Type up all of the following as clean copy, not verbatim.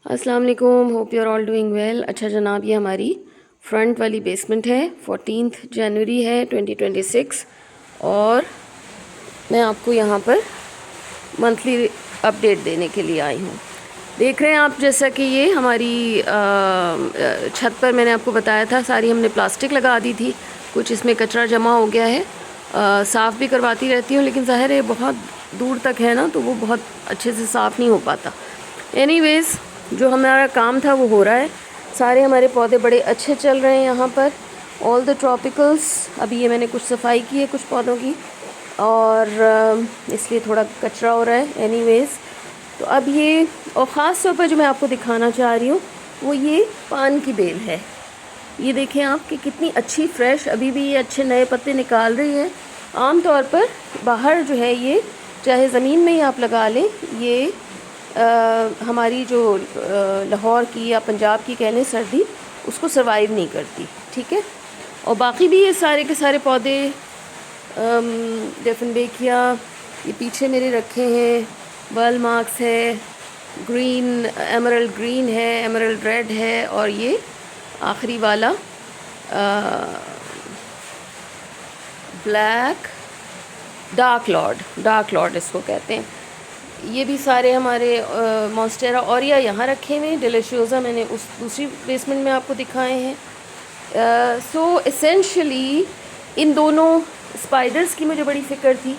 अस्सलाम वालेकुम, hope you are all doing well. अच्छा जनाब, ये हमारी फ्रंट वाली बेसमेंट है। 14 जनवरी है 2026 और मैं आपको यहाँ पर मंथली अपडेट देने के लिए आई हूँ। देख रहे हैं आप, जैसा कि ये हमारी छत पर मैंने आपको बताया था, सारी हमने प्लास्टिक लगा दी थी। कुछ इसमें कचरा जमा हो गया है, साफ़ भी करवाती रहती हूँ, लेकिन ज़ाहिर है बहुत दूर तक है ना, तो वो बहुत अच्छे से साफ़ नहीं हो पाता। एनीवेज़, जो हमारा काम था वो हो रहा है। सारे हमारे पौधे बड़े अच्छे चल रहे हैं यहाँ पर, ऑल द ट्रॉपिकल्स। अभी ये मैंने कुछ सफाई की है कुछ पौधों की, और इसलिए थोड़ा कचरा हो रहा है। एनीवेज़, तो अब ये, और ख़ास तौर पर जो मैं आपको दिखाना चाह रही हूँ वो ये पान की बेल है। ये देखें आप कि कितनी अच्छी फ्रेश, अभी भी ये अच्छे नए पत्ते निकाल रही है। आम तौर पर बाहर जो है, ये चाहे ज़मीन में ही आप लगा लें, ये हमारी जो लाहौर की या पंजाब की कह लें सर्दी, उसको सर्वाइव नहीं करती, ठीक है। और बाकी भी ये सारे के सारे पौधे, डेफनबेकिया ये पीछे मेरे रखे हैं, बर्ल मार्क्स है, ग्रीन एमरल्ड ग्रीन है, एमरल्ड रेड है, और ये आखिरी वाला ब्लैक डार्क लॉर्ड इसको कहते हैं। ये भी सारे हमारे मॉन्स्टेरा ऑरिया यहाँ रखे हुए हैं। डिलीशियोसा मैंने उस दूसरी बेसमेंट में आपको दिखाए हैं। सो एसेंशली इन दोनों स्पाइडर्स की मुझे बड़ी फ़िक्र थी।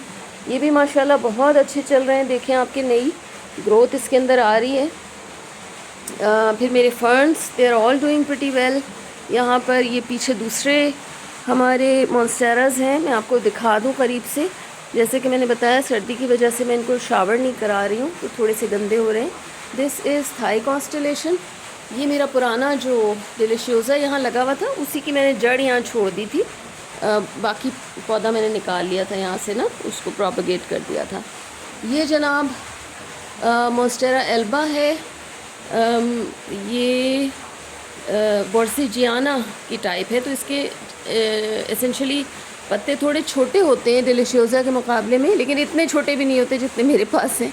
ये भी माशाल्लाह बहुत अच्छे चल रहे हैं। देखें आपकी नई ग्रोथ इसके अंदर आ रही है। फिर मेरे ferns, they are all doing pretty well. यहाँ पर ये पीछे दूसरे हमारे मॉन्स्टेराज हैं, मैं आपको दिखा दूँ करीब से। जैसे कि मैंने बताया, सर्दी की वजह से मैं इनको शावर नहीं करा रही हूँ, तो थोड़े से गंदे हो रहे हैं। This is Thai constellation. ये मेरा पुराना जो डिलीशियोसा यहाँ लगा हुआ था, उसी की मैंने जड़ यहाँ छोड़ दी थी। बाकी पौधा मैंने निकाल लिया था यहाँ से ना, उसको प्रोपगेट कर दिया था। ये जनाब मॉन्स्टेरा एल्बा है। ये बोर्सिजियाना की टाइप है, तो इसके एसेंशली पत्ते थोड़े छोटे होते हैं डिलीशियोसा के मुकाबले में, लेकिन इतने छोटे भी नहीं होते जितने मेरे पास हैं।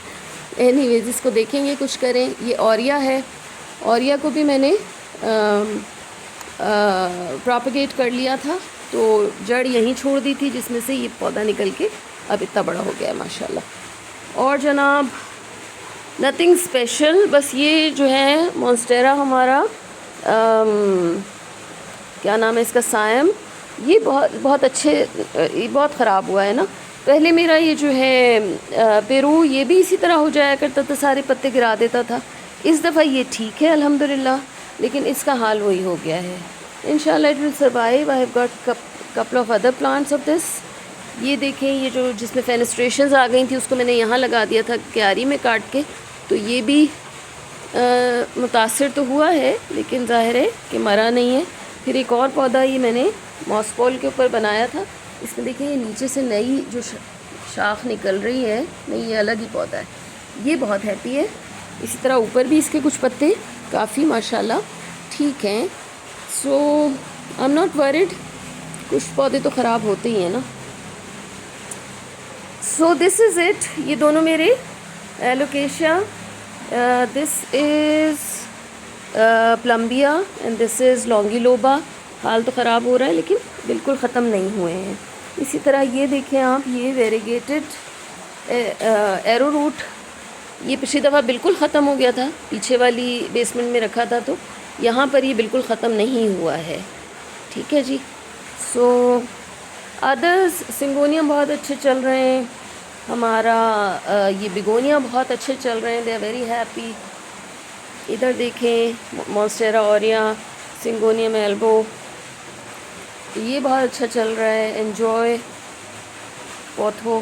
एनीवेज, इसको देखेंगे, कुछ करें। ये ऑरिया है, ऑरिया को भी मैंने प्रोपगेट कर लिया था, तो जड़ यहीं छोड़ दी थी, जिसमें से ये पौधा निकल के अब इतना बड़ा हो गया है माशाल्लाह। और जनाब नथिंग स्पेशल, बस ये जो है मॉन्स्टेरा हमारा क्या नाम है इसका, सायम, ये बहुत अच्छे, ये बहुत ख़राब हुआ है ना। पहले मेरा ये जो है पेरू, ये भी इसी तरह हो जाया करता था, सारे पत्ते गिरा देता था। इस दफ़ा ये ठीक है अल्हम्दुलिल्लाह, लेकिन इसका हाल वही हो गया है। इंशाल्लाह it will survive. I have got couple of other plants of this. ये देखें, ये जो जिसमें फेनेस्ट्रेशंस आ गई थी, उसको मैंने यहाँ लगा दिया था क्यारी में काट के, तो ये भी मुतासर तो हुआ है, लेकिन ज़ाहिर है कि मरा नहीं है। फिर एक और पौधा ये मैंने मॉस्पोल के ऊपर बनाया था, इसमें देखिए ये नीचे से नई जो शाख निकल रही है, नहीं ये अलग ही पौधा है, ये बहुत हैप्पी है। इसी तरह ऊपर भी इसके कुछ पत्ते काफ़ी माशाल्लाह ठीक हैं। So I am not worried, कुछ पौधे तो ख़राब होते ही हैं ना। So this is it. ये दोनों मेरे alocasia, this is plumbea and this is longiloba. हाल तो ख़राब हो रहा है, लेकिन बिल्कुल ख़त्म नहीं हुए हैं। इसी तरह ये देखें आप, ये वेरीगेटेड एरो रूट, ये पिछली दफ़ा बिल्कुल ख़त्म हो गया था, पीछे वाली बेसमेंट में रखा था, तो यहाँ पर ये बिल्कुल ख़त्म नहीं हुआ है, ठीक है जी। सो अदर्स, सिंगोनियम बहुत अच्छे चल रहे हैं हमारा, ये बिगोनिया बहुत अच्छे चल रहे हैं, दे आर वेरी हैप्पी। इधर देखें मॉन्स्टेरा ऑरिया, सिंगोनियम एल्बो, ये बहुत अच्छा चल रहा है। एन्जॉय पोथो,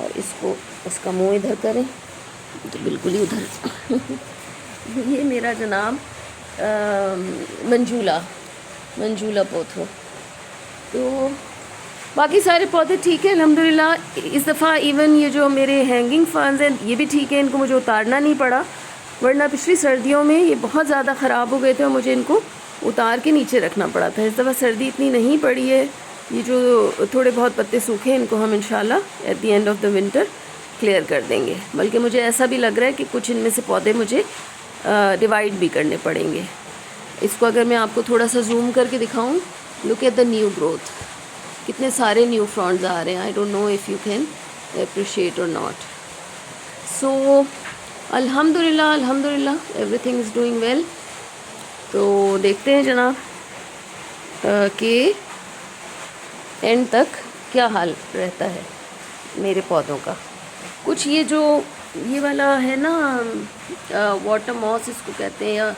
और इसका मुंह इधर करें तो बिल्कुल ही उधर ये मेरा जनाब मंजूला पोथो। तो बाकी सारे पौधे ठीक है अल्हम्दुलिल्लाह। इस दफ़ा इवन ये जो मेरे हैंगिंग फर्न्स हैं, ये भी ठीक है, इनको मुझे उतारना नहीं पड़ा, वरना पिछली सर्दियों में ये बहुत ज़्यादा ख़राब हो गए थे और मुझे इनको उतार के नीचे रखना पड़ा था। इस दफ़ा सर्दी इतनी नहीं पड़ी है। ये जो थोड़े बहुत पत्ते सूखे हैं, इनको हम इंशाल्लाह at the end of the winter clear कर देंगे। बल्कि मुझे ऐसा भी लग रहा है कि कुछ इनमें से पौधे मुझे डिवाइड भी करने पड़ेंगे। इसको अगर मैं आपको थोड़ा सा जूम करके दिखाऊं, look at the new growth, कितने सारे न्यू फ्रॉन्ट्स आ रहे हैं। I don't know if you can appreciate और नॉट। सो अल्हम्दुलिल्लाह अल्हम्दुलिल्लाह एवरीथिंग इज़ डूइंग वेल। तो देखते हैं जनाब कि एंड तक क्या हाल रहता है मेरे पौधों का। कुछ ये वाला है ना वाटर मॉस इसको कहते हैं, या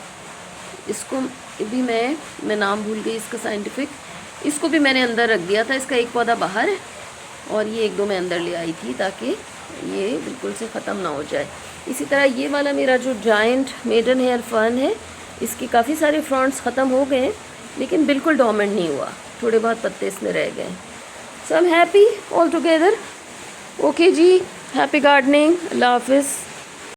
इसको भी मैं नाम भूल गई इसका साइंटिफिक। इसको भी मैंने अंदर रख दिया था। इसका एक पौधा बाहर है और ये एक दो मैं अंदर ले आई थी ताकि ये बिल्कुल से ख़त्म ना हो जाए। इसी तरह ये वाला मेरा जो जायंट मेडन हेयर फर्न है, इसके काफ़ी सारे फ्रॉन्ट्स ख़त्म हो गए हैं लेकिन बिल्कुल डोमेंट नहीं हुआ, थोड़े बहुत पत्ते इसमें रह गए। So I am happy all together. Okay ji, happy gardening, अल्लाह हाफिज़।